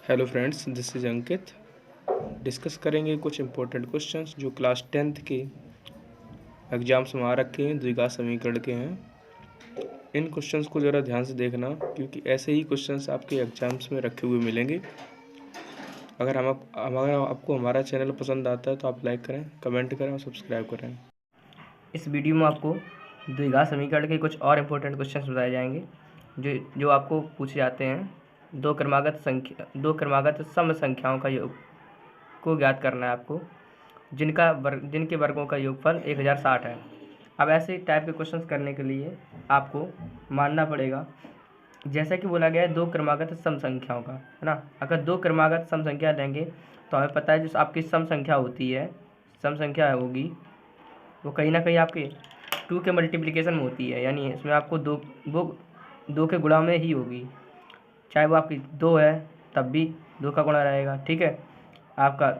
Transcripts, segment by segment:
Hello friends, this is Ankit. Discuss करेंगे कुछ important questions जो क्लास 10th के एग्जाम्स में आ रखे हैं, द्विघात समीकरण के हैं। इन क्वेश्चंस को ज़रा ध्यान से देखना, क्योंकि ऐसे ही क्वेश्चंस आपके एग्जाम्स में रखे हुए मिलेंगे। अगर आपको हमारा चैनल पसंद आता है तो आप लाइक करें, कमेंट करें और सब्सक्राइब करें। इस वीडियो में आपको द्विघात समीकरण के कुछ और इम्पोर्टेंट क्वेश्चंस बताए जाएंगे जो आपको पूछे जाते हैं। दो क्रमागत सम संख्याओं का योग को ज्ञात करना है आपको, जिनके वर्गों का योगफल 1060 है। अब ऐसे टाइप के क्वेश्चंस करने के लिए आपको मानना पड़ेगा, जैसा कि बोला गया है, दो क्रमागत सम संख्याओं का, है ना। अगर दो क्रमागत सम संख्या लेंगे तो हमें पता है जो आपकी सम संख्या होती है, सम संख्या होगी, वो कहीं ना कहीं आपके 2 के मल्टीप्लिकेशन में होती है, यानी इसमें आपको दो के गुणा में ही होगी। चाहे वो आपकी 2 है तब भी 2 का गुणा रहेगा, ठीक है। आपका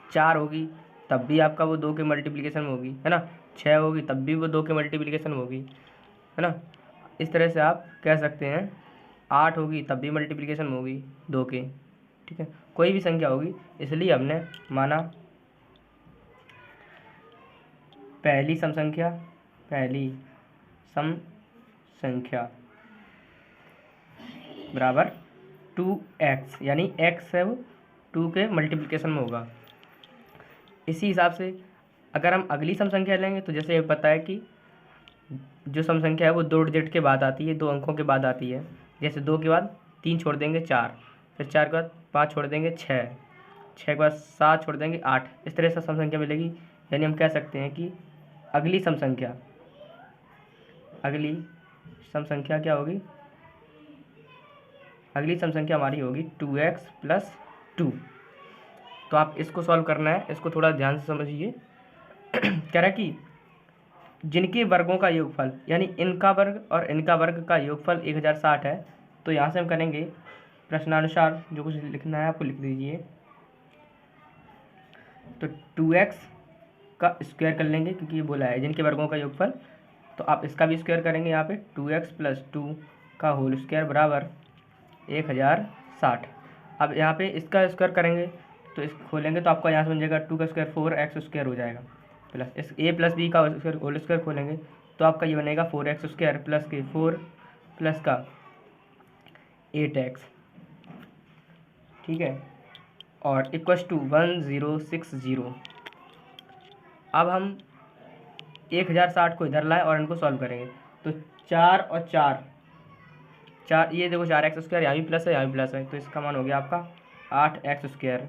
4 होगी तब भी आपका वो 2 के मल्टीप्लिकेशन में होगी, है ना। 6 होगी तब भी वो 2 के मल्टीप्लिकेशन में होगी, है ना। इस तरह से आप कह सकते हैं। 8 होगी तब भी मल्टीप्लिकेशन में होगी 2 के, ठीक है। कोई भी संख्या होगी, इसलिए हमने माना पहली सम संख्या बराबर 2x, यानी x है वो 2 के मल्टीप्लिकेशन में होगा। इसी हिसाब से अगर हम अगली सम संख्या लेंगे तो जैसे पता है कि जो सम संख्या है वो 2 डिजिट के बाद आती है, 2 अंकों के बाद आती है। जैसे 2 के बाद 3 छोड़ देंगे 4, फिर 4 के बाद 5 छोड़ देंगे 6, 6 के बाद 7 छोड़ देंगे 8। इस तरह से सम संख्या मिलेगी। यानी हम कह सकते हैं कि अगली सम संख्या क्या होगी? अगली सम संख्या हमारी होगी 2x + 2। तो आप इसको सॉल्व करना है, इसको थोड़ा ध्यान से समझिए। कह रहा है कि जिनके वर्गों का योगफल, यानी इनका वर्ग और इनका वर्ग का योगफल 1060 है। तो यहाँ से हम करेंगे प्रश्नानुसार, जो कुछ लिखना है आपको लिख दीजिए। तो 2x का स्क्वायर कर लेंगे, क्योंकि ये बोला है जिनके वर्गों का योगफल। तो आप इसका भी स्क्वायर करेंगे यहाँ पे, 2x + 2 का होल स्क्वायर बराबर 1060। अब यहाँ पे इसका स्क्वायर करेंगे तो इसको खोलेंगे तो आपका यहाँ से बन जाएगा 2 का स्क्वायर 4x² हो जाएगा, प्लस इस a + b का होल स्क्वायर खोलेंगे तो आपका ये बनेगा 4x² प्लस के 4 प्लस का 8x, ठीक है, और इक्वस टू 1060। अब हम 1060 को इधर लाएं और इनको सॉल्व करेंगे। तो 4 और 4, ये देखो 4x² यहाँ भी प्लस है, यहाँ भी प्लस है, तो इसका मान हो गया आपका 8x²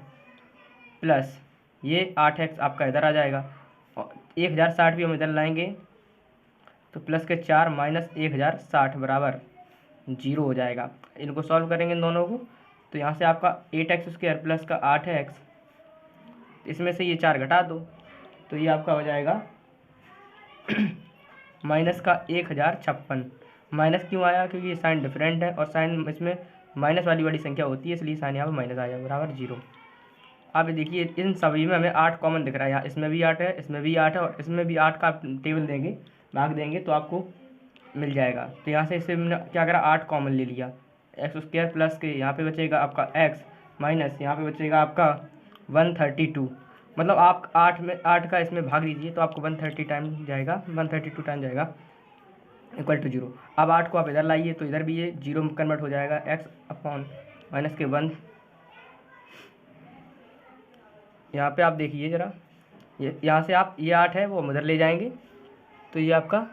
प्लस ये 8x आपका इधर आ जाएगा। और 1060 भी हम इधर लाएंगे तो प्लस के 4 माइनस 1060 बराबर 0 हो जाएगा। इनको सॉल्व करेंगे इन दोनों को, तो यहाँ से आपका 8x² प्लस का 8x, इसमें से ये 4 घटा दो तो ये आपका हो जाएगा माइनस का 1056। माइनस क्यों आया? क्योंकि ये साइन डिफरेंट है और साइन इसमें माइनस वाली बड़ी संख्या होती है, इसलिए साइन यहाँ पर माइनस आ जाएगा बराबर 0। अब देखिए इन सभी में हमें 8 कॉमन दिख रहा है, यहाँ इसमें भी 8 है, इसमें भी 8 है और इसमें भी 8 का टेबल देंगे, भाग देंगे तो आपको मिल जाएगा। तो यहाँ से इससे हमने क्या करा, 8 कॉमन ले लिया। x² प्लस के यहाँ पे बचेगा आपका x माइनस यहाँ पे बचेगा आपका 132। मतलब आप 8 का इसमें भाग दीजिए तो आपको 132 टाइम जाएगा, 0। अब 8 को आप इधर लाइए तो इधर भी ये 0 में कन्वर्ट हो जाएगा, x/ माइनस के 1। यहाँ पे आप देखिए ज़रा, ये यहाँ से आप ये 8 है वो हम उधर ले जाएंगे तो ये आपका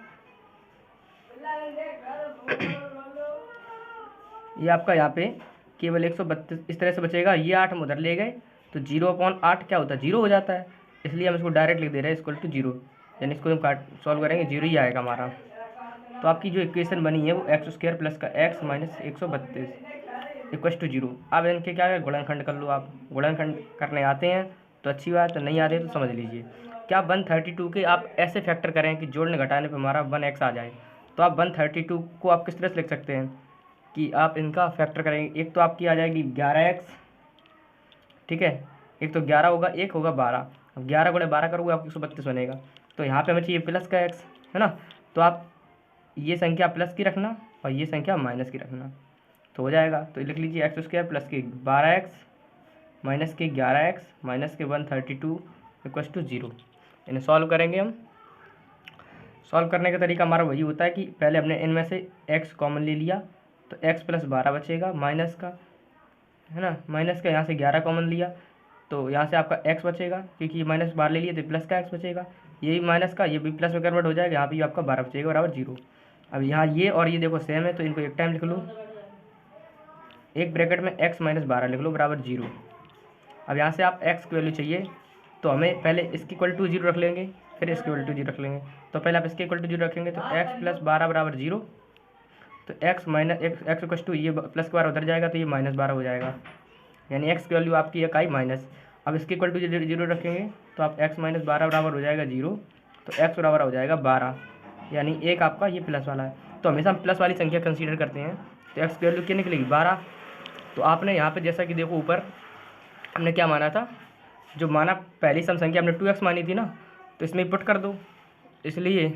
ये आपका यहाँ पे केवल 132 इस तरह से बचेगा। ये 8 हम उधर ले गए तो 0/8 क्या होता है, 0 हो जाता है, इसलिए हम इसको डायरेक्ट लिख दे रहे हैं इक्वल टू 0। यानी इसको हम सॉल्व करेंगे 0 ही आएगा हमारा। तो आपकी जो इक्वेशन बनी है वो x² प्लस का x माइनस 132 इक्वल टू 0। अब इनके क्या है, गुणनखंड कर लो आप। गुणनखंड करने आते हैं तो अच्छी बात है, नहीं आते तो समझ लीजिए। क्या 132 के आप ऐसे फैक्टर करें कि जोड़ने घटाने पर हमारा 1x आ जाए। तो आप 132 को आप किस तरह से लिख सकते हैं कि आप इनका फैक्टर करेंगे। एक तो आपकी आ जाएगी 11x, ठीक है, एक तो 11 होगा, एक होगा 12। अब 11 गुणे 12 करोगे आपको 132 बनेगा। तो यहाँ पे हमें चाहिए प्लस का x, है ना। तो आप ये संख्या प्लस की रखना और ये संख्या माइनस की रखना। तो हो जाएगा। तो लिख लीजिए एक्स स्क्वायर प्लस के 12x माइनस के 11x माइनस के 132 इक्वल टू 0। इन्हें सॉल्व करेंगे हम। सॉल्व करने का तरीका हमारा वही होता है कि पहले हमने इनमें से x कॉमन ले लिया तो x प्लस 12 बचेगा माइनस का, है ना, माइनस का यहाँ से 11 कॉमन लिया तो यहाँ से आपका x बचेगा, क्योंकि माइनस 12 ले लिया तो प्लस का x बचेगा, यही माइनस का ये भी प्लस में कन्वर्ट हो जाएगा, यहाँ भी आपका 12 बचेगा बराबर 0। अब यहाँ ये और ये देखो सेम है तो इनको एक टाइम लिख लो, एक ब्रैकेट में x माइनस 12 लिख लो बराबर 0। अब यहाँ से आप x की वैल्यू चाहिए तो हमें पहले इसकी इक्वल टू 0 रख लेंगे, फिर इसकी इक्वल टू 0 रख लेंगे। तो पहले आप इसके इक्वल टू 0 रखेंगे तो x प्लस 12 बराबर 0, तो x minus x equal to ये प्लस के 12 उधर जाएगा तो ये माइनस 12 हो जाएगा, यानी x की वैल्यू आपकी एक आई माइनस। अब इसके इक्वल टू 0 रखेंगे तो आप x माइनस 12 बराबर हो जाएगा 0, तो x बराबर हो जाएगा 12, यानी एक आपका ये प्लस वाला है। तो हमेशा हम प्लस वाली संख्या कंसीडर करते हैं, तो x की वैल्यू क्या निकलेगी 12। तो आपने यहाँ पे जैसा कि देखो ऊपर हमने क्या माना था, जो माना पहली सम संख्या हमने 2x मानी थी ना, तो इसमें पुट कर दो, इसलिए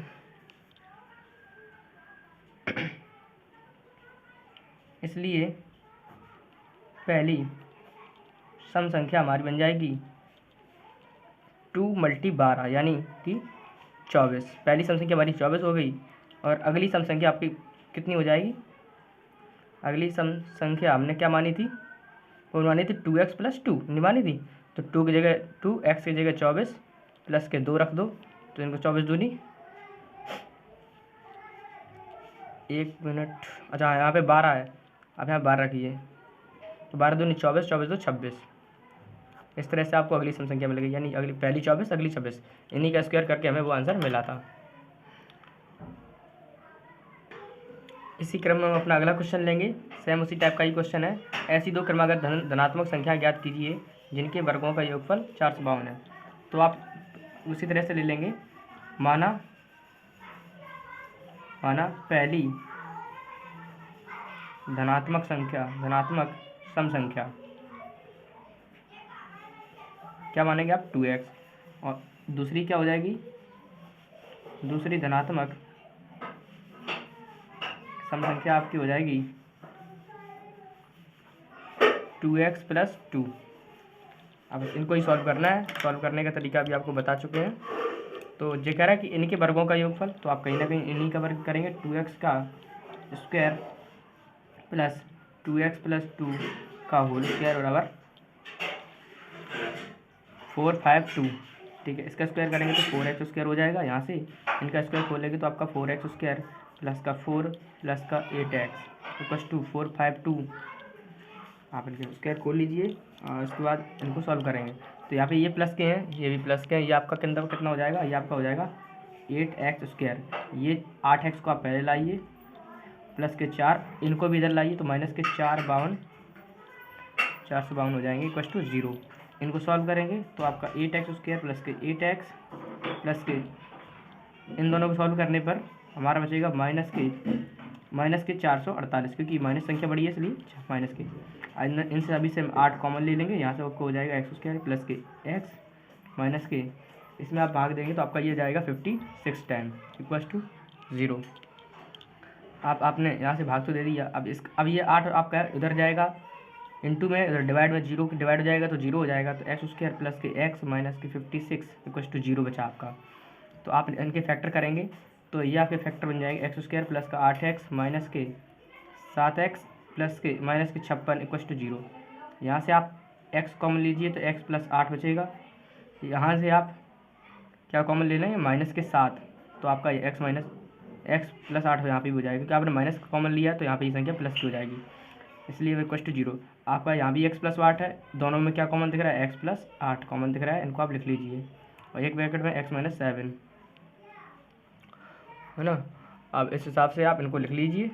पहली सम संख्या हमारी बन जाएगी 2 × 12 यानी कि 24। पहली सम संख्या हमारी 24 हो गई। और अगली सम संख्या आपकी कितनी हो जाएगी, अगली सम संख्या हमने क्या मानी थी, वो मानी थी 2x प्लस 2 नहीं मानी थी, तो 2 की जगह 2, x की जगह 24 प्लस के 2 रख दो, तो इनको 24 दूनी 1 मिनट, अच्छा यहाँ पे 12 है, अब यहाँ 12 रखिए, तो 12 दूनी 24, 24 दो 26। इस तरह से आपको अगली सम संख्या मिलेगी, यानी अगली पहली 24 अगली 26, इन्हीं का स्क्वायर करके हमें वो आंसर मिला था। इसी क्रम में हम अपना अगला क्वेश्चन लेंगे, सेम उसी टाइप का ही क्वेश्चन है। ऐसी दो क्रमागत धनात्मक संख्या ज्ञात कीजिए जिनके वर्गों का योगफल 452 है। तो आप उसी तरह से ले लेंगे, माना पहली धनात्मक सम संख्या क्या मानेंगे आप 2x, और दूसरी क्या हो जाएगी, दूसरी धनात्मक सम संख्या आपकी हो जाएगी 2x प्लस 2। अब इनको ही सॉल्व करना है, सॉल्व करने का तरीका भी आपको बता चुके हैं। तो ये कह रहा है कि इनके वर्गों का योगफल, तो आप कहीं ना कहीं इन्हीं का वर्ग करेंगे, 2x का स्क्वायर प्लस 2x प्लस 2 का होल स्क्वायर बराबर 452। ठीक है, इसका स्क्वायर करेंगे तो 4x स्क्वायर हो जाएगा, यहाँ से इनका स्क्वायर खोलेंगे तो आपका 4x स्क्वायर प्लस का 4 प्लस का 8x इक्वल टू 452। आप इनके स्क्वायर खोल लीजिए और उसके बाद इनको सॉल्व करेंगे। तो यहाँ पे ये प्लस के हैं, ये भी प्लस के हैं, ये आपका के अंदर कितना हो जाएगा, ये आपका हो जाएगा 8x स्क्वायर, ये 8x को आप पहले लाइए प्लस के 4, इनको भी इधर लाइए तो माइनस के 452 हो जाएंगे इक्वल टू 0। इनको सॉल्व करेंगे तो आपका 8x स्क्वायर प्लस के 8x प्लस के, इन दोनों को सॉल्व करने पर हमारा बचेगा माइनस के 448, क्योंकि माइनस संख्या बड़ी है इसलिए माइनस के। इनसे अभी से हम 8 कॉमन ले लेंगे, यहाँ से आपको हो जाएगा एक्स स्क्वायर प्लस के एक्स माइनस के, इसमें आप भाग देंगे तो आपका ये जाएगा 56 टाइम इक्वल टू 0। आपने यहाँ से भाग तो दे दिया, अब ये 8 आपका उधर जाएगा इंटू में, उधर डिवाइड में 0 डिवाइड हो जाएगा तो 0 हो जाएगा, तो एक्स स्क्वायर प्लस के एक्स माइनस के 56 इक्वल टू 0 बचा आपका। तो आप इनके फैक्टर करेंगे तो ये आपके फैक्टर बन जाएंगे एक्स स्क्वायर प्लस का 8x माइनस के 7x प्लस के माइनस के 56 इक्वल टू 0। यहाँ से आप x कॉमन लीजिए तो x प्लस 8 बचेगा, यहाँ से आप क्या कॉमन ले लेंगे माइनस के 7, तो आपका ये x प्लस 8 यहाँ पे भी हो जाएगा, क्योंकि आपने माइनस कॉमन लिया तो यहाँ पे ये संख्या प्लस की हो जाएगी, इसलिए इक्वल टू 0। आपका यहाँ भी x प्लस 8 है, दोनों में क्या कॉमन दिख रहा है, x प्लस 8 कॉमन दिख रहा है, इनको आप लिख लीजिए, और एक ब्रैकेट में x माइनस 7 है ना। अब इस हिसाब से आप इनको लिख लीजिए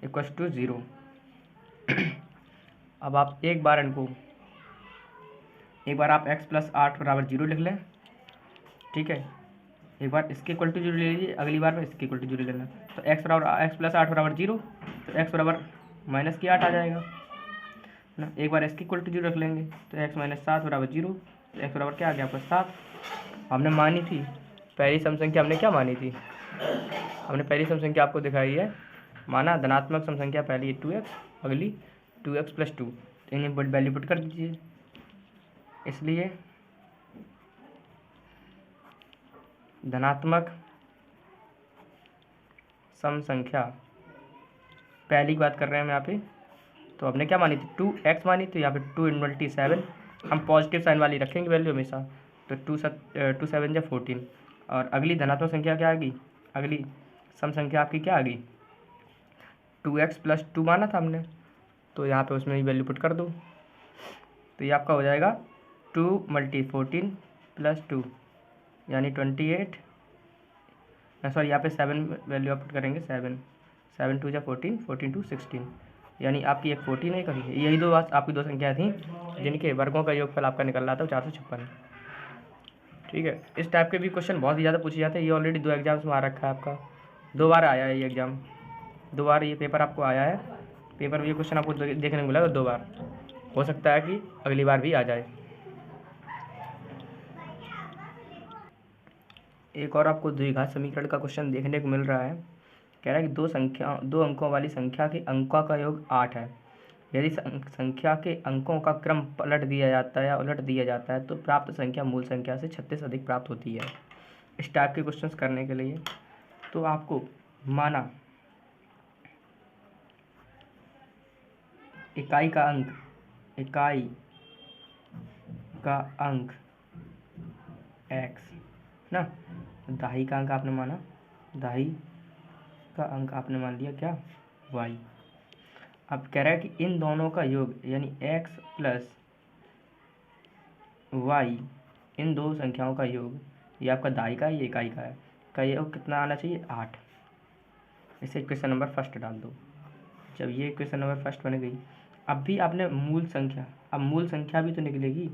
इक्वल टू 0। अब आप एक बार आप x प्लस 8 बराबर 0 लिख लें, ठीक है, एक बार इसके इक्वल टू 0 ले लीजिए, अगली बार में इसके इक्वल टू 0 लेना। तो x प्लस 8 बराबर 0, तो x बराबर माइनस की 8 आ जाएगा ना। एक बार इसके इक्वल टू 0 रख लेंगे तो x माइनस 7 बराबर 0, तो x बराबर क्या आ गया आपका 7। हमने मानी थी पहली सम संख्या, हमने क्या मानी थी, हमने पहली सम संख्या आपको दिखाई है माना धनात्मक सम संख्या पहली 2x, अगली 2x + 2, तो इन्हें वैल्यू पुट कर दीजिए। इसलिए धनात्मक सम संख्या पहली की बात कर रहे हैं हम यहाँ पे, तो हमने क्या मानी थी 2x मानी, तो यहाँ पे 2 × 7 हम पॉजिटिव साइन वाली रखेंगे वैल्यू हमेशा, तो 2 7 × 14। और अगली धनात्मक संख्या क्या आ गई, अगली सम संख्या आपकी क्या आ गई 2x + 2 माना था हमने, तो यहाँ पे उसमें ही वैल्यू पुट कर दो, तो ये आपका हो जाएगा 2 × 14 + 2 यानी 28, सॉरी यहाँ पे 7 वैल्यू आप पुट करेंगे, 7 2 × 14, 14 2 16, यानी आपकी एक 14 है, कभी है। यही दो आपकी दो संख्या थी जिनके वर्गों का योगफल आपका निकल रहा था 456। ठीक है, इस टाइप के भी क्वेश्चन बहुत ही ज़्यादा पूछे जाते हैं। ये ऑलरेडी 2 एग्जाम्स में आ रखा है, आपका 2 बार आया है ये एग्ज़ाम, 2 बार ये पेपर आपको आया है। पेपर में ये क्वेश्चन आपको देखने को मिला 2 बार, हो सकता है कि अगली बार भी आ जाए। एक और आपको द्विघात समीकरण का क्वेश्चन देखने को मिल रहा है। कह रहा है कि 2 अंकों वाली संख्या के अंकों का योग 8 है। यदि संख्या के अंकों का क्रम पलट दिया जाता है या उलट दिया जाता है तो प्राप्त संख्या मूल संख्या से 36 अधिक प्राप्त होती है। इस टाइप के क्वेश्चंस करने के लिए तो आपको माना इकाई का अंक x ना, दहाई का अंक आपने माना, दहाई का अंक आपने मान लिया क्या y। अब कह रहा है कि इन दोनों का योग यानी x + y, इन दो संख्याओं का योग, ये आपका दहाई का, ये इकाई का है, का योग कितना आना चाहिए 8। इसे क्वेश्चन नंबर फर्स्ट डाल दो। जब ये क्वेश्चन नंबर फर्स्ट बन गई, अब भी आपने मूल संख्या, अब मूल संख्या भी तो निकलेगी।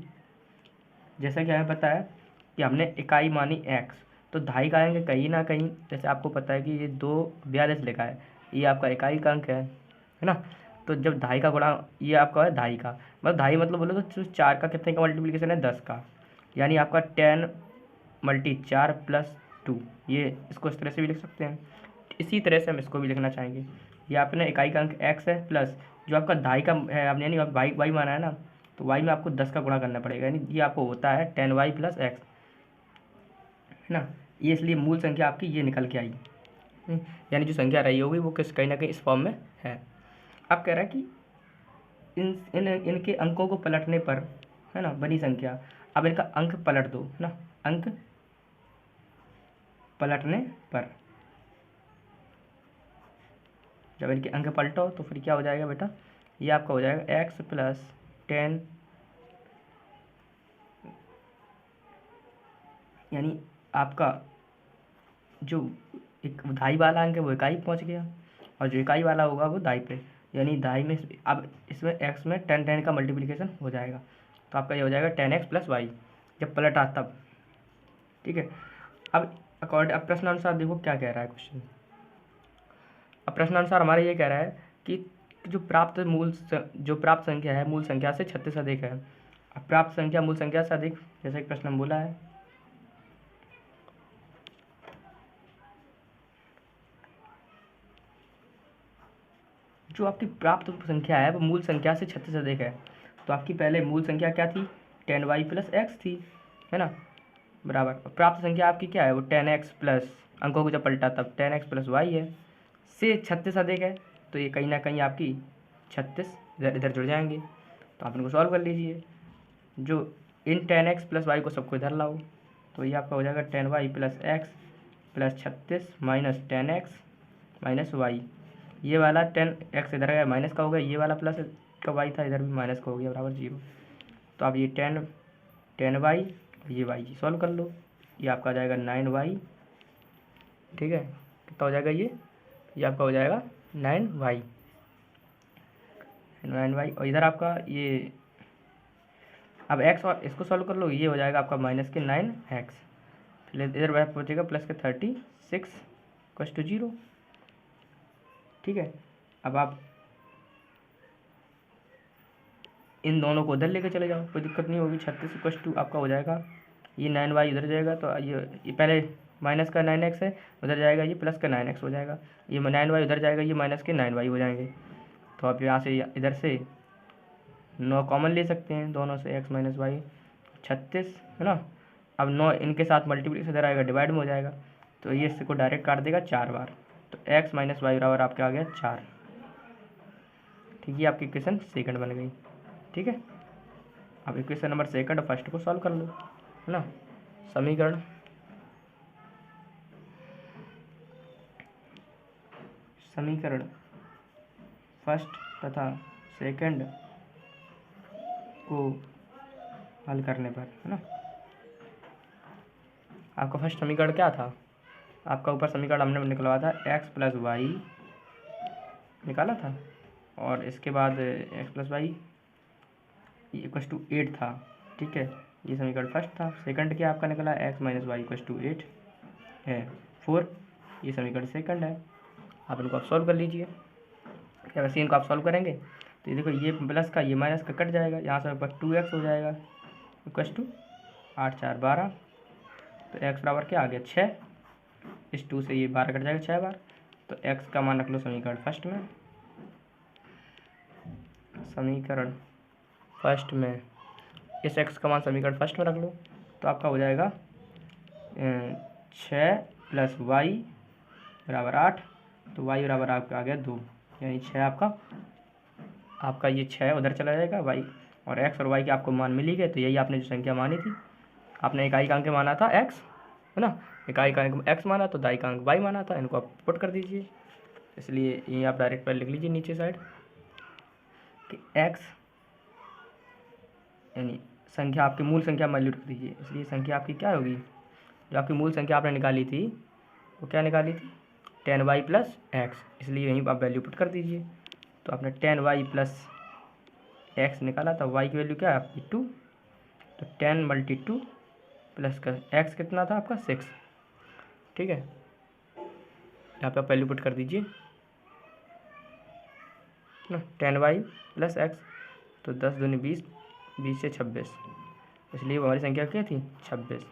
जैसा कि हमें पता है कि हमने इकाई मानी x, तो दहाई का अंक कहीं ना कहीं, जैसे आपको पता है कि ये 242 लिखा है, ये आपका इकाई का अंक है ना। तो जब दहाई का गुणा, ये आपका है दहाई का, मतलब दहाई मतलब बोलो तो 4 का कितने का मल्टीप्लिकेशन है 10 का, यानी आपका 10 × 4 + 2, ये इसको इस तरह से भी लिख सकते हैं। इसी तरह से हम इसको भी लिखना चाहेंगे। ये आपने इकाई का अंक x है प्लस जो आपका दहाई का है, आपने यानी वाई माना है ना, तो y में आपको 10 का गुणा करना पड़ेगा, यानी ये आपको होता है 10y + x, है ना। ये इसलिए मूल संख्या आपकी ये निकल के आई, यानी जो संख्या रही होगी वो कहीं ना कहीं इस फॉर्म में है। अब कह रहा है कि इनके अंकों को पलटने पर, है ना, बनी संख्या, अब इनका अंक पलट दो, है ना, अंक पलटने पर, जब इनके अंक पलटो तो फिर क्या हो जाएगा बेटा, ये आपका हो जाएगा x + 10, यानी आपका जो एक दहाई वाला अंक है वो इकाई पहुंच गया, और जो इकाई वाला होगा वो दहाई पे, यानी दहाई में अब इसमें x में 10 का मल्टीप्लिकेशन हो जाएगा, तो आपका ये हो जाएगा 10x + y, जब पलटा तब। ठीक है, अब अब प्रश्नानुसार देखो क्या कह रहा है क्वेश्चन। अब प्रश्नानुसार हमारा ये कह रहा है कि जो प्राप्त संख्या है मूल संख्या से 36 अधिक है। अब प्राप्त संख्या मूल संख्या से अधिक, जैसे कि प्रश्न में बोला है, जो आपकी प्राप्त संख्या है वो मूल संख्या से 36 अधिक है, तो आपकी पहले मूल संख्या क्या थी 10y + x थी, है ना, बराबर। प्राप्त संख्या आपकी क्या है वो 10x प्लस, अंकों को जब पलटा तब 10x + y है, से 36 अधिक है, तो ये कहीं ना कहीं आपकी 36 इधर जुड़ जाएंगे, तो आप इनको सॉल्व कर लीजिए। जो इन 10x + y को सबको इधर लाओ, तो ये आपका हो जाएगा 10y + x + 36 - 10x - y, ये वाला 10x इधर गया माइनस का हो गया, ये वाला प्लस का y था इधर भी माइनस का हो गया, बराबर 0। तो आप ये 10y ये y सॉल्व कर लो, ये आपका आ जाएगा 9y। ठीक है, कितना हो जाएगा ये आपका हो जाएगा 9y, और इधर आपका ये अब x और इसको सॉल्व कर लो, ये हो जाएगा आपका -9x, फिर इधर वह पहुँचेगा प्लस के 36 = 0। ठीक है, अब आप इन दोनों को उधर लेके चले जाओ, कोई दिक्कत नहीं होगी। 36 = आपका हो जाएगा ये 9y इधर जाएगा, तो ये पहले माइनस का 9x है, उधर जाएगा ये प्लस का 9x हो जाएगा, ये 9y उधर जाएगा, ये माइनस के 9y हो जाएंगे। तो आप यहाँ से इधर से 9 कॉमन ले सकते हैं दोनों से, x माइनस वाई 36 है ना। अब 9 इनके साथ मल्टीप्लिकेशन इधर आएगा, डिवाइड में हो जाएगा, तो ये इसको डायरेक्ट काट देगा 4 बार। तो x माइनस वाई बराबर आपके आ गया 4। ठीक है, आपकी इक्वेशन सेकंड बन गई। ठीक है, अब इक्वेशन नंबर सेकंड और फर्स्ट को सॉल्व कर लो, है ना। समीकरण फर्स्ट तथा सेकंड को हल करने पर, है ना, आपका फर्स्ट समीकरण क्या था, आपका ऊपर समीकरण हमने निकलवाया था x प्लस वाई निकाला था, और इसके बाद x plus Y equals to 8 था। ठीक है, ये समीकरण फर्स्ट था। सेकंड क्या आपका निकला, x minus Y equals to 8 है 4, ये समीकरण सेकंड है। आप इनको आप सॉल्व कर लीजिए। क्या वैसे इनको आप सॉल्व करेंगे तो ये देखो, ये प्लस का ये माइनस का कट जाएगा, यहाँ से ऊपर 2x हो जाएगा इक्वस टू 8 4 12। तो x बराबर क्या आ गया 6, इस 2 से ये 12 कट जाएगा 6 बार। तो x का मान रख लो समीकरण फर्स्ट में, समीकरण फर्स्ट में इस x का मान समीकरण फर्स्ट में रख लो, तो आपका हो जाएगा 6 प्लस वाई बराबर 8। तो y बराबर आपका आ गया 2, यानी 6 आपका ये 6 उधर चला जाएगा y, और x और y के आपको मान मिल ही गए। तो यही आपने जो संख्या मानी थी, आपने इकाई का अंक माना था x, है ना, इकाई का अंक x माना तो दाई का अंक y माना था, इनको आप पुट कर दीजिए। इसलिए ये आप डायरेक्ट पर लिख लीजिए नीचे साइड कि x यानी संख्या आपकी मूल संख्या वैल्यू रख दीजिए। इसलिए संख्या आपकी क्या होगी, जो आपकी मूल संख्या आपने निकाली थी वो क्या निकाली थी 10y प्लस एक्स, इसलिए यहीं आप वैल्यू पुट कर दीजिए। तो आपने 10y प्लस एक्स निकाला था, y की वैल्यू क्या है आपकी 2, तो 10 मल्टी 2 प्लस का x कितना था आपका 6। ठीक है, यहाँ पे आप वैल्यू पुट कर दीजिए ना, 10y प्लस एक्स, तो 10 दूनी 20, 20 से 26, इसलिए वो हमारी संख्या क्या थी 26।